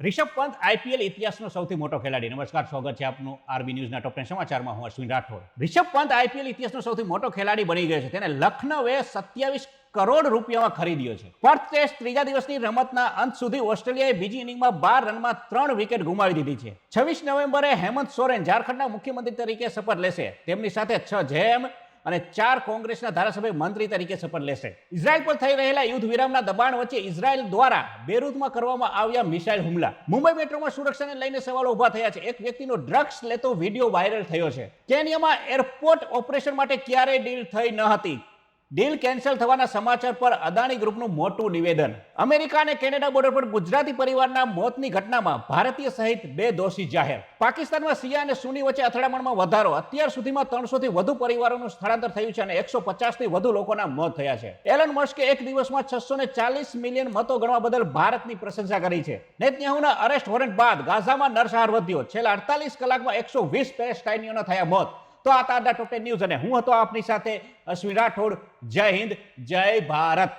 Rishabh Pant IPL ઇતિહાસનો સૌથી મોટો ખેલાડી. નમસ્કાર, સ્વાગત છે આપનું આરબી ન્યૂઝના ટોપ 10 સમાચારમાં. હું અશ્વિન રાઠોડ. રિષભ પંત આઈપીએલ ઇતિહાસનો સૌથી મોટો ખેલાડી બની ગયો છે. તેને લખનૌએ 27 કરોડ રૂપિયામાં ખરીદ્યો છે. પર્થ ટેસ્ટ ત્રીજા દિવસની રમતના અંત સુધી ઓસ્ટ્રેલિયાએ બીજી ઇનિંગમાં 12 રનમાં 3 વિકેટ ગુમાવી દીધી છે. 26 નવેમ્બરે હેમંત સોરેન ઝારખંડના મુખ્યમંત્રી તરીકે શપથ લેશે. તેમની સાથે 6 જેએમ અને 4 કોંગ્રેસના ધારાસભ્ય મંત્રી તરીકે શપથ લેશે. ઇઝરાયલ પર થઈ રહેલા યુદ્ધ વિરામના દબાણ વચ્ચે ઇઝરાયલ દ્વારા બેરૂતમાં કરવામાં આવ્યા મિસાઇલ હુમલા. મુંબઈ મેટ્રોમાં સુરક્ષાને લઈને સવાલો ઉભા થયા છે. એક વ્યક્તિનો ડ્રગ્સ લેતો વિડીયો વાયરલ થયો છે. કેન્યામાં એરપોર્ટ ઓપરેશન માટે ક્યારેય ડીલ થઈ ન હતી. ડીલ કેન્સલ થવાના સમાચાર પર અદાણી ગ્રુપનું મોટું નિવેદન. અમેરિકા અને કેનેડા બોર્ડર પર ગુજરાતી પરિવારના મોતની ઘટનામાં ભારતીય સહિત 2 દોષી જાહેર. પાકિસ્તાનમાં શિયા અને સુન્ની વચ્ચે અથડામણમાં વધારો. અત્યાર સુધીમાં 300 થી વધુ પરિવારોનું સ્થળાંતર થયું છે અને 150 થી વધુ લોકોના મોત થયા છે. એલન મસ્કે એક દિવસમાં 640 મિલિયન મતો ગણવા બદલ ભારતની પ્રશંસા કરી છે. નેતન્યાહુના અરેસ્ટ વોરંટ બાદ ગાઝામાં નરસંહાર વધ્યો. છેલ્લા 48 કલાકમાં 120 પેલેસ્ટાઇનીઓના થયા મોત. તો આ તાજા ટોપ 10 ન્યૂઝ અને હું હતો આપની સાથે અશ્વિન રાઠોડ. જય હિન્દ, જય ભારત.